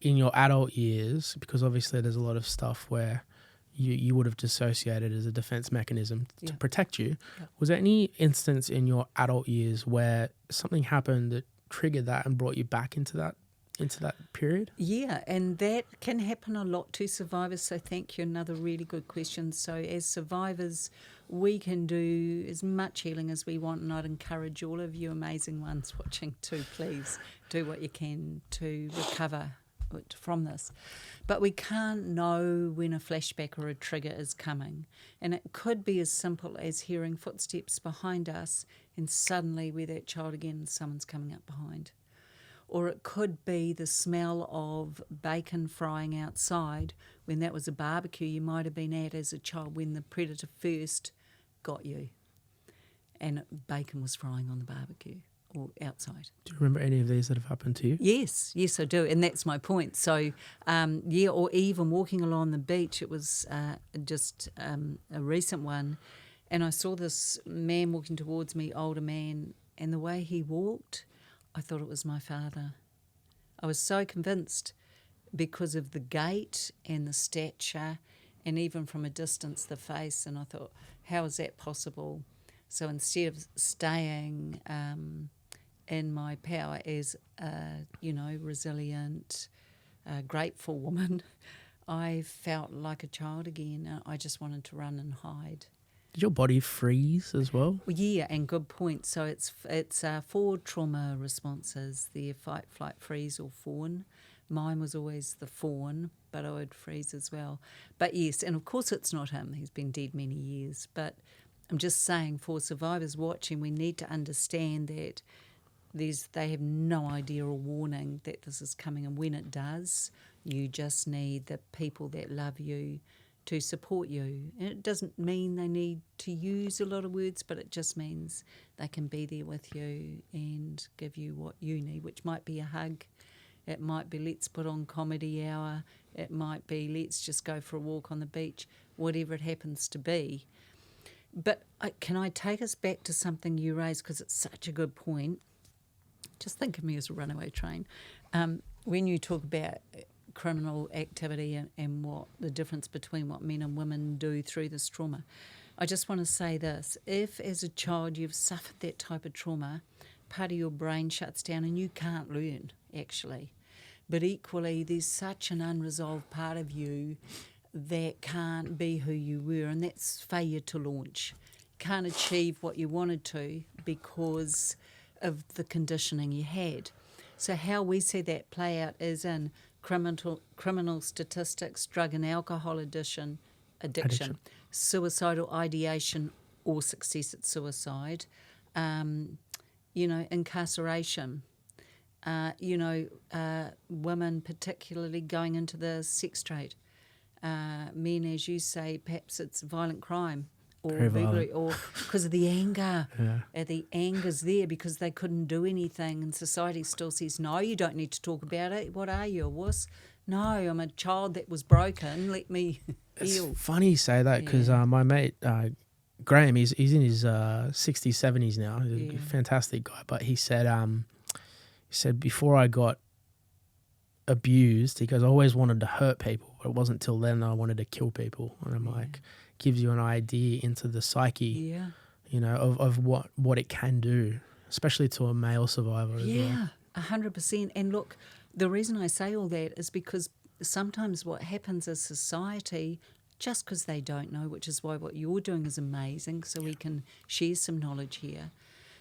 in your adult years, because obviously there's a lot of stuff where you would have dissociated as a defense mechanism to protect you. Yeah. Was there any instance in your adult years where something happened that triggered that and brought you back into that period? Yeah, and that can happen a lot to survivors, so thank you. Another really good question. So as survivors, we can do as much healing as we want, and I'd encourage all of you amazing ones watching to please do what you can to recover from this. But we can't know when a flashback or a trigger is coming, and it could be as simple as hearing footsteps behind us and suddenly we're that child again and someone's coming up behind. Or it could be the smell of bacon frying outside when that was a barbecue you might have been at as a child when the predator first got you and bacon was frying on the barbecue or outside. Do you remember any of these that have happened to you? Yes, I do, and that's my point. So, or even walking along the beach, it was just a recent one, and I saw this man walking towards me, older man, and the way he walked, I thought it was my father. I was so convinced because of the gait and the stature and even from a distance the face, and I thought, how is that possible? So instead of staying in my power as a, resilient, grateful woman, I felt like a child again. I just wanted to run and hide. Did your body freeze as well? Yeah, and good point. So it's 4 trauma responses: the fight, flight, freeze, or fawn. Mine was always the fawn, but I would freeze as well. But yes, and of course it's not him. He's been dead many years. But I'm just saying, for survivors watching, we need to understand that they have no idea or warning that this is coming, and when it does, you just need the people that love you to support you. And it doesn't mean they need to use a lot of words, but it just means they can be there with you and give you what you need, which might be a hug. It might be let's put on comedy hour. It might be let's just go for a walk on the beach, whatever it happens to be. But can I take us back to something you raised, because it's such a good point. Just think of me as a runaway train. When you talk about criminal activity and what the difference between what men and women do through this trauma, I just want to say this. If as a child you've suffered that type of trauma, part of your brain shuts down and you can't learn, actually. But equally, there's such an unresolved part of you that can't be who you were, and that's failure to launch. Can't achieve what you wanted to because of the conditioning you had. So how we see that play out is in criminal statistics, drug and alcohol addiction, suicidal ideation or success at suicide, incarceration, women particularly going into the sex trade, men, as you say, perhaps it's violent crime or burglary, or because of the anger. Yeah. The anger's there because they couldn't do anything, and society still says, no, you don't need to talk about it. What are you, a wuss? No, I'm a child that was broken. Let me heal. It's funny you say that because my mate, Graham, he's in his 60s, 70s now. He's a fantastic guy. But he said before I got abused, he goes, I always wanted to hurt people. But it wasn't till then I wanted to kill people. And I'm like, gives you an idea into the psyche, of what it can do, especially to a male survivor as well. Yeah, 100%. And look, the reason I say all that is because sometimes what happens is society, just because they don't know, which is why what you're doing is amazing, so we can share some knowledge here.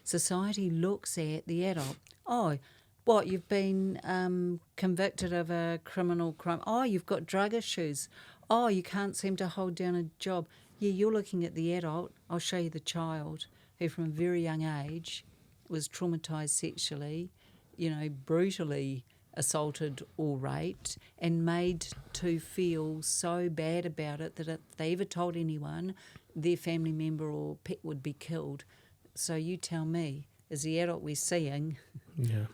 Society looks at the adult. Oh, what, you've been convicted of a criminal crime. Oh, you've got drug issues. Oh, you can't seem to hold down a job. Yeah, you're looking at the adult. I'll show you the child who from a very young age was traumatised sexually, brutally assaulted or raped, and made to feel so bad about it that if they ever told anyone, their family member or pet would be killed. So you tell me, is the adult we're seeing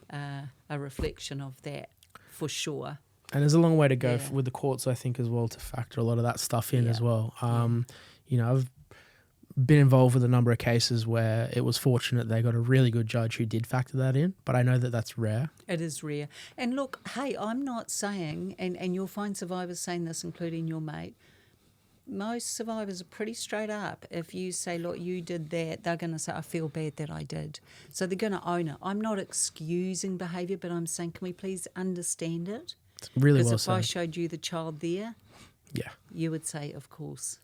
a reflection of that for sure? And there's a long way to go with the courts, I think, as well, to factor a lot of that stuff in as well. I've been involved with a number of cases where it was fortunate they got a really good judge who did factor that in, but I know that that's rare. It is rare. And look, hey, I'm not saying, and you'll find survivors saying this, including your mate, most survivors are pretty straight up. If you say, look, you did that, they're going to say, I feel bad that I did. So they're going to own it. I'm not excusing behaviour, but I'm saying, can we please understand it? It's really well Because if said. I showed you the child there, Yeah. you would say, of course.